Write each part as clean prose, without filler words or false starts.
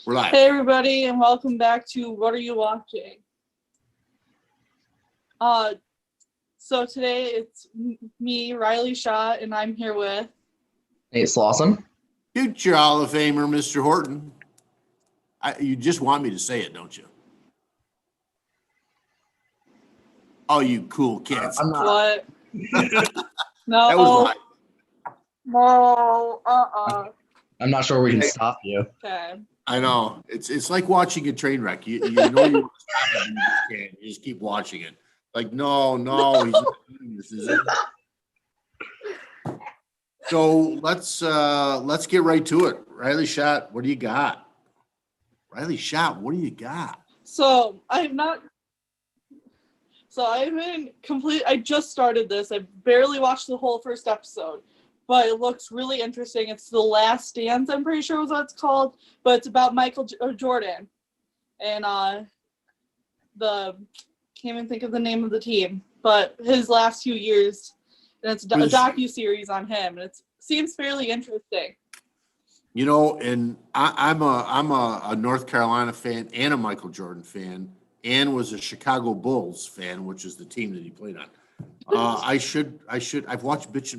We're live. Hey everybody, and welcome back to What Are You Watching? So today it's me, Riley Shaw, and I'm here with Nate Slawson. Future Hall of Famer, Mr. Horton. You just want me to say it, don't you? Oh, you cool kids. I'm not. what? That was No, I'm not sure we can stop you. Okay. I know. It's like watching a train wreck. You know you want to stop it, and you just can't. You just keep watching it. Like, no, he's not doing this, is it? So let's get right to it. Riley Shot, what do you got? Riley Shot, what do you got? So I just started this. I barely watched the whole first episode, but it looks really interesting. It's The Last Dance, I'm pretty sure is what it's called, but it's about Michael Jordan. And can't even think of the name of the team, but his last few years, and it's a docu-series on him, and it seems fairly interesting. You know, and I'm a North Carolina fan and a Michael Jordan fan, and was a Chicago Bulls fan, which is the team that he played on. I've watched bits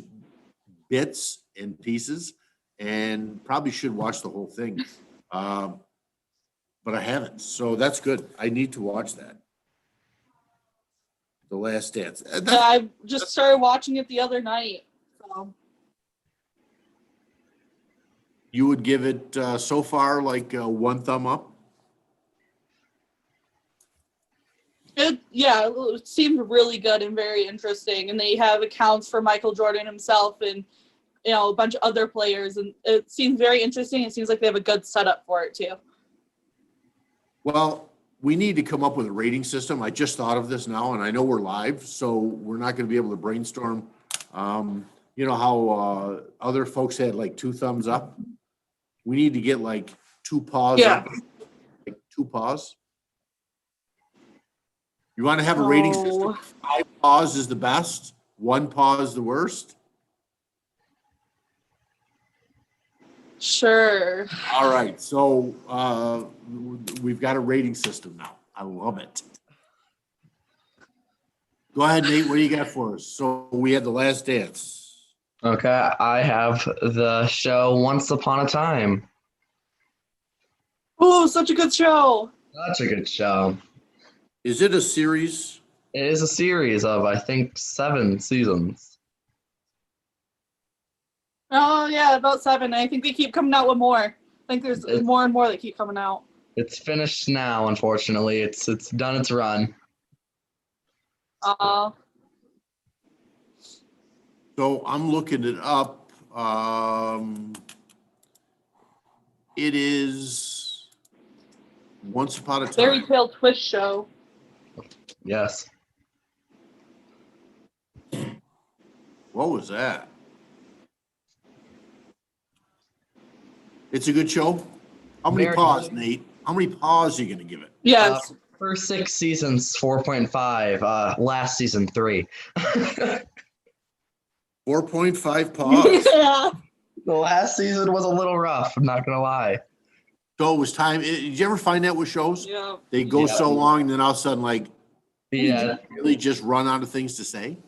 and pieces, and probably should watch the whole thing, but I haven't. So that's good. I need to watch that. The Last Dance. I just started watching it the other night. So. You would give it so far like one thumb up? It seemed really good and very interesting. And they have accounts for Michael Jordan himself and, a bunch of other players. And it seems very interesting. It seems like they have a good setup for it, too. Well, we need to come up with a rating system. I just thought of this now, and I know we're live, so we're not going to be able to brainstorm. You know how other folks had like 2 thumbs up? We need to get like 2 paws up. Like 2 paws. You want to have a rating system? 5 paws is the best. 1 paw is the worst. Sure. All right. So we've got a rating system now. I love it. Go ahead, Nate. What do you got for us? So we had The Last Dance. Okay, I have the show Once Upon a Time. Oh, such a good show. Such a good show. Is it a series? It is a series of, I think, 7 seasons. Oh, yeah, about 7. I think they keep coming out with more. I think there's more and more that keep coming out. It's finished now, unfortunately. It's done its run. So I'm looking it up. It is Once Upon a Time. Fairy Tale Twist show. Yes. What was that? It's a good show. How many paws, Nate? How many paws are you going to give it? Yes. First 6 seasons, 4.5. Last season, 3. 4.5 paws. Yeah. The last season was a little rough, I'm not going to lie. So it was time. Did you ever find that with shows? Yeah. They go so long, and then all of a sudden, like, Yeah. really just run out of things to say?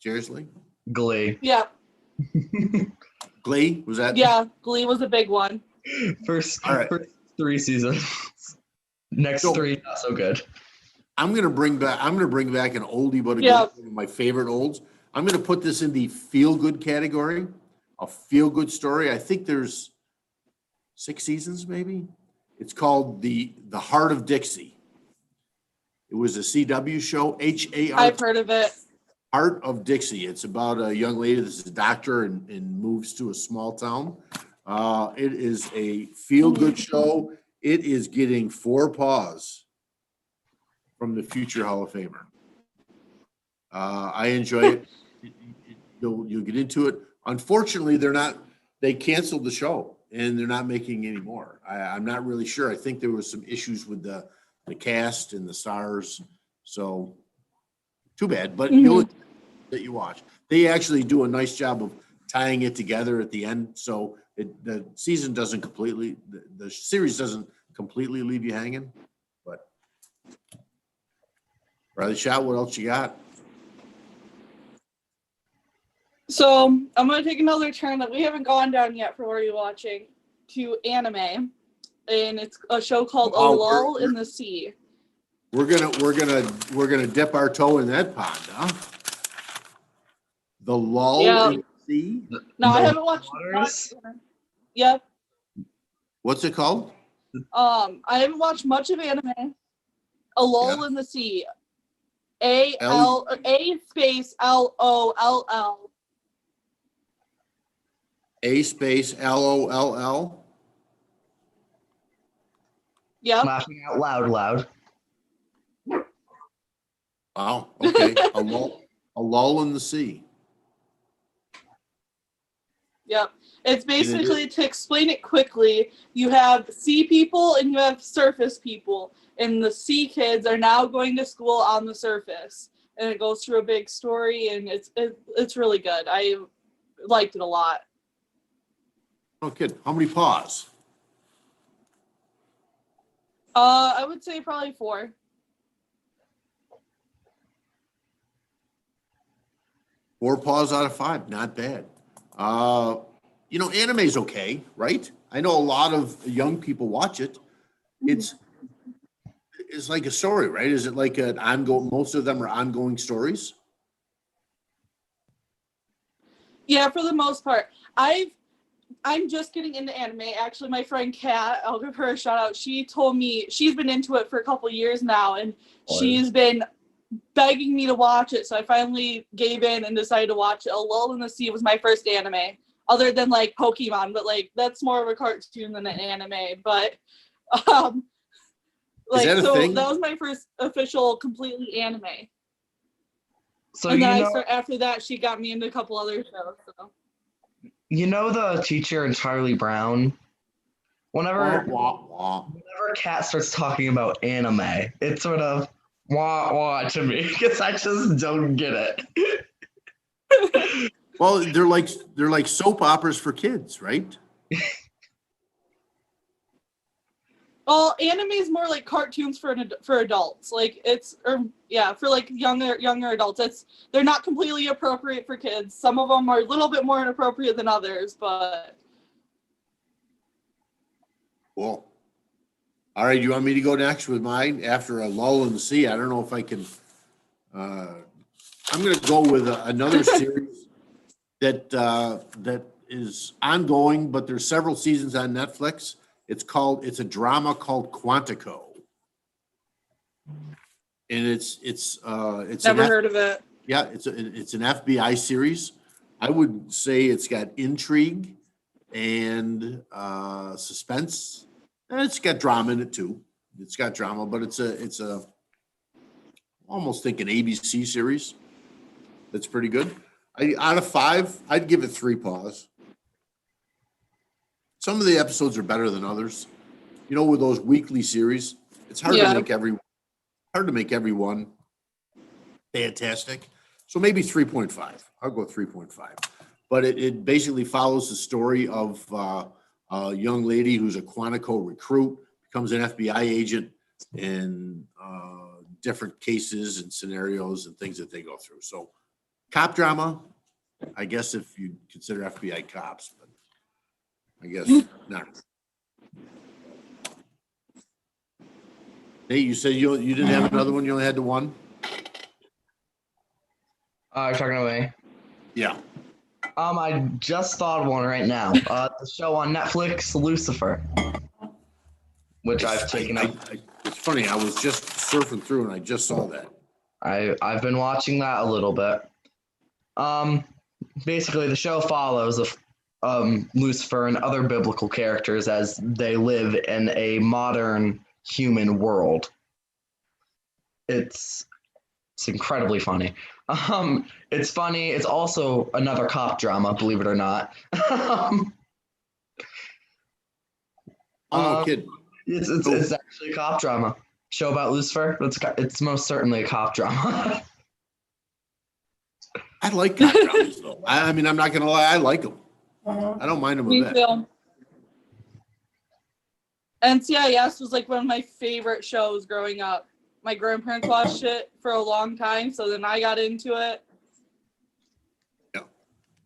Seriously? Glee. Yeah. Glee? Was that? Yeah, Glee was a big one. First 3 seasons. Next 3, not so good. I'm gonna bring back an oldie but a good one of my favorite olds. I'm gonna put this in the feel good category, a feel good story. I think there's 6 seasons, maybe. It's called the Heart of Dixie. It was a CW show. HART. I've heard of it. Heart of Dixie. It's about a young lady that's a doctor and moves to a small town. It is a feel good show. It is getting 4 paws from the future Hall of Famer. I enjoy it. You'll get into it. Unfortunately, they canceled the show and they're not making any more. I'm not really sure. I think there was some issues with the cast and the stars. So too bad, but that you watch. They actually do a nice job of tying it together at the end. So The season doesn't completely, the series doesn't completely leave you hanging, but Riley Shot, what else you got? So I'm gonna take another turn that we haven't gone down yet for what you're watching to anime, and it's a show called A Lull in the Sea. We're gonna dip our toe in that pond, huh? The Lull in the Sea. No, I haven't watched. Yep. What's it called? I haven't watched much of anime. A Lull in the Sea. A space LOLL. A space LOLL. Yep. Laughing out loud. Wow. Okay. A lull in the sea. Yep. It's basically, to explain it quickly, you have sea people and you have surface people. And the sea kids are now going to school on the surface. And it goes through a big story, and it's really good. I liked it a lot. No kidding. How many paws? I would say probably 4. 4 paws out of 5. Not bad. Anime's okay, right? I know a lot of young people watch it. It's like a story, right? Is it like an ongoing? Most of them are ongoing stories. Yeah, for the most part. I'm just getting into anime. Actually, my friend Kat, I'll give her a shout out. She told me she's been into it for a couple years now, and she's been begging me to watch it. So I finally gave in and decided to watch it. A Lull in the Sea was my first anime, other than like Pokemon, but like that's more of a cartoon than an anime. But that was my first official completely anime. So and then after that, she got me into a couple other shows. So. You know the teacher in Charlie Brown? Whenever Kat starts talking about anime, it's sort of wah to me because I just don't get it. Well, they're like soap operas for kids, right? Well, anime is more like cartoons for adults. Like for like younger adults. They're not completely appropriate for kids. Some of them are a little bit more inappropriate than others, but. Cool. All right, you want me to go next with mine after A Lull in the Sea? I don't know if I can. I'm going to go with another series that is ongoing, but there's several seasons on Netflix. It's a drama called Quantico, and it's Never heard of it. Yeah, it's an FBI series. I would say it's got intrigue and suspense, and it's got drama in it too. It's got drama, but it's a almost think an ABC series. That's pretty good. Out of 5, I'd give it 3 paws. Some of the episodes are better than others. With those weekly series, it's hard to make everyone fantastic. So maybe 3.5. I'll go 3.5. But it basically follows the story of a young lady who's a Quantico recruit, becomes an FBI agent, and different cases and scenarios and things that they go through. So cop drama, I guess, if you consider FBI cops, but I guess not. Hey, you said you didn't have another one. You only had the one. You're talking to me. Yeah. I just thought of one right now. The show on Netflix, Lucifer, which I've taken up. It's funny. I was just surfing through and I just saw that. I've been watching that a little bit. Basically, the show follows Lucifer and other biblical characters as they live in a modern human world. It's incredibly funny. It's funny. It's also another cop drama, believe it or not. No kidding. It's actually a cop drama. Show about Lucifer. It's most certainly a cop drama. I like cop dramas though. I mean, I'm not gonna lie. I like them. I don't mind them a Me bit. too. NCIS was like one of my favorite shows growing up. My grandparents watched it for a long time, so then I got into it.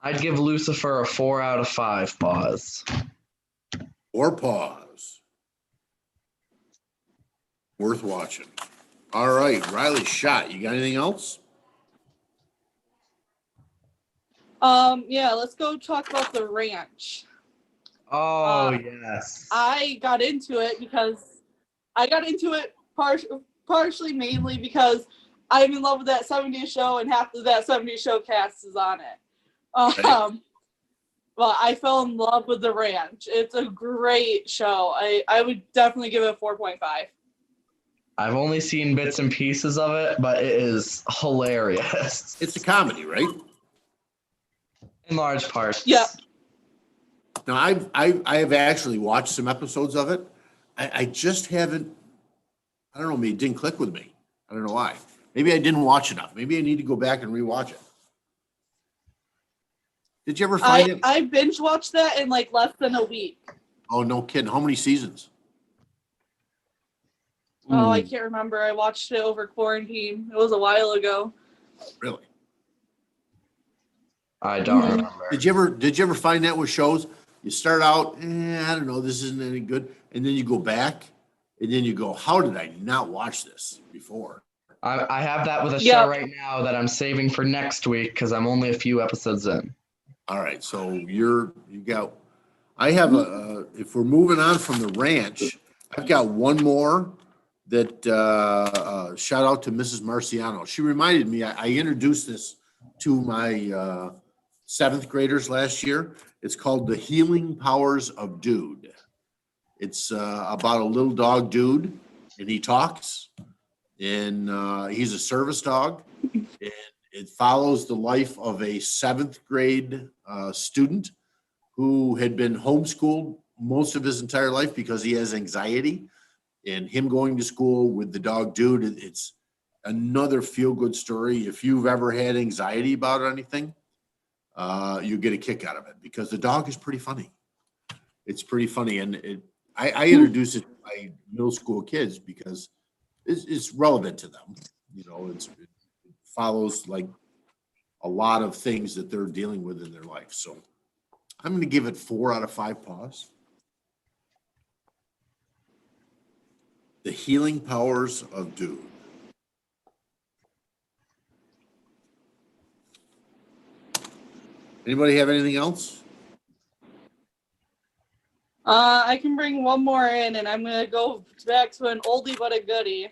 I'd give Lucifer a 4 out of 5 paws. Or paws. Worth watching. All right, Riley Shot. You got anything else? Yeah, let's go talk about The Ranch. Oh, yes. I got into it because partially mainly because I'm in love with that 70s show and half of that 70s show cast is on it. Well, I fell in love with The Ranch. It's a great show. I would definitely give it a 4.5. I've only seen bits and pieces of it, but it is hilarious. It's a comedy, right? In large part. Yeah. Now, I have actually watched some episodes of it. I just haven't, I don't know, maybe it didn't click with me. I don't know why. Maybe I didn't watch enough. Maybe I need to go back and rewatch it. Did you ever find it? I binge watched that in like less than a week. Oh, no kidding. How many seasons? Oh, I can't remember. I watched it over quarantine. It was a while ago. Really? I don't remember. Did you ever find that with shows? You start out, I don't know, this isn't any good. And then you go back and then you go, how did I not watch this before? I have that with a show right now that I'm saving for next week because I'm only a few episodes in. All right, so I have if we're moving on from The Ranch, I've got one more that, shout out to Mrs. Marciano. She reminded me, I introduced this to my 7th graders last year. It's called The Healing Powers of Dude. It's about a little dog, Dude, and he talks, and he's a service dog, and it follows the life of a 7th grade student who had been homeschooled most of his entire life because he has anxiety, and him going to school with the dog, Dude, it's another feel-good story. If you've ever had anxiety about anything, you get a kick out of it because the dog is pretty funny. It's pretty funny, and I introduce it to my middle school kids because it's relevant to them. You know, it follows like a lot of things that they're dealing with in their life. So I'm going to give it 4 out of 5 paws. The Healing Powers of Dude. Anybody have anything else? I can bring one more in, and I'm gonna go back to an oldie but a goodie,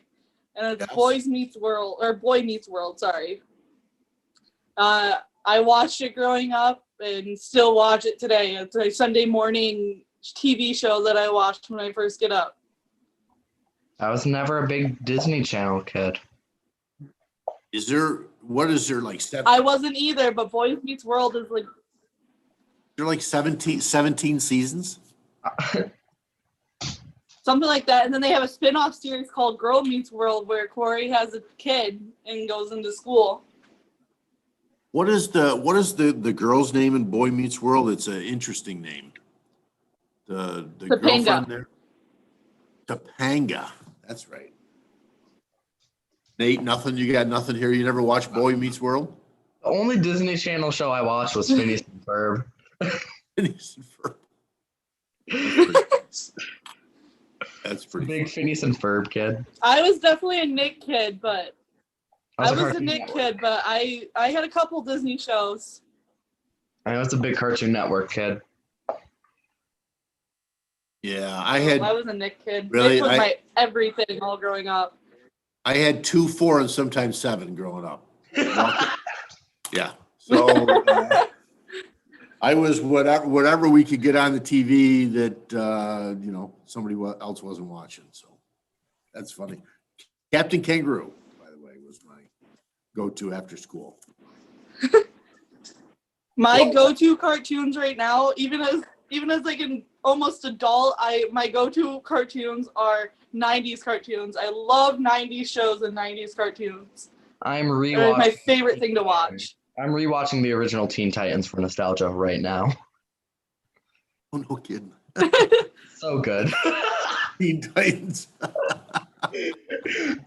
and it's Boy Meets World. Sorry. I watched it growing up and still watch it today. It's a Sunday morning TV show that I watched when I first get up. I was never a big Disney Channel kid. What is there like 7? I wasn't either, but Boy Meets World is like. They're like 17 seasons? Something like that. And then they have a spin-off series called Girl Meets World where Corey has a kid and goes into school. What is the girl's name in Boy Meets World? It's an interesting name. The girlfriend there? Topanga. That's right. Nate, you got nothing here? You never watched Boy Meets World? The only Disney Channel show I watched was Phineas and Ferb. Phineas and Ferb. That's pretty big Phineas and Ferb kid. I was definitely a Nick kid, but I had a couple Disney shows. I was a big Cartoon Network kid. Yeah, I was a Nick kid. Really? Nick was my everything all growing up. I had 2, 4, and sometimes 7 growing up. Yeah. So I was whatever we could get on the TV that somebody else wasn't watching. So that's funny. Captain Kangaroo, by the way, was my go-to after school. My go-to cartoons right now, even as like an almost adult, my go-to cartoons are 90s cartoons. I love 90s shows and 90s cartoons. They're my favorite thing to watch. I'm rewatching the original Teen Titans for nostalgia right now. Oh, no kidding. So good. Teen Titans.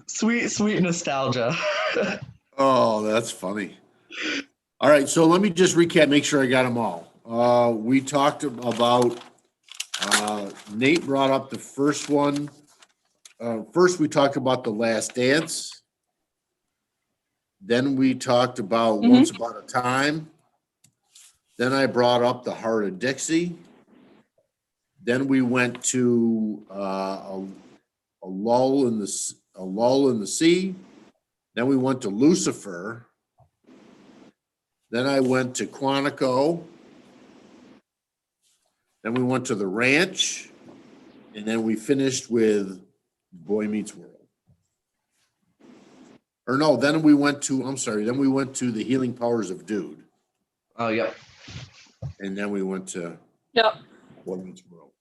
Sweet nostalgia. Oh, that's funny. All right, so let me just recap, make sure I got them all. We talked about, Nate brought up the first one. First, we talked about The Last Dance. Then we talked about Once Upon a Time. Then I brought up The Heart of Dixie. Then we went to a lull in the sea. Then we went to Lucifer. Then I went to Quantico. Then we went to The Ranch. And then we finished with Boy Meets World. Or no, then we went to The Healing Powers of Dude. Oh, yep. And then we went to Yep. Boy Meets World.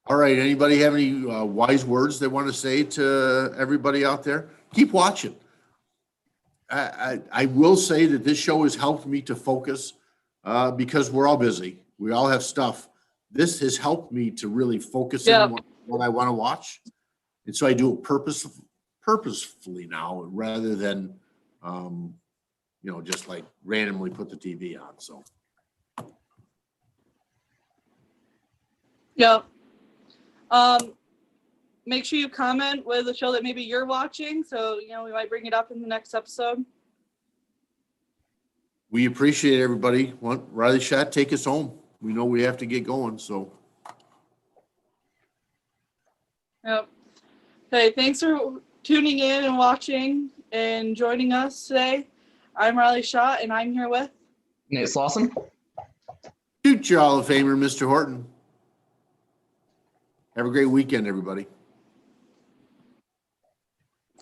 All right, anybody have any wise words they want to say to everybody out there? Keep watching. I will say that this show has helped me to focus because we're all busy. We all have stuff. This has helped me to really focus in what I want to watch. And so I do it purposefully now rather than, just like randomly put the TV on. So. Yep. Make sure you comment with a show that maybe you're watching, so we might bring it up in the next episode. We appreciate everybody. Riley Schott, take us home. We know we have to get going, so. Yep. Okay, thanks for tuning in and watching and joining us today. I'm Riley Schott, and I'm here with Nate Slauson. Future Hall of Famer, Mr. Horton. Have a great weekend, everybody.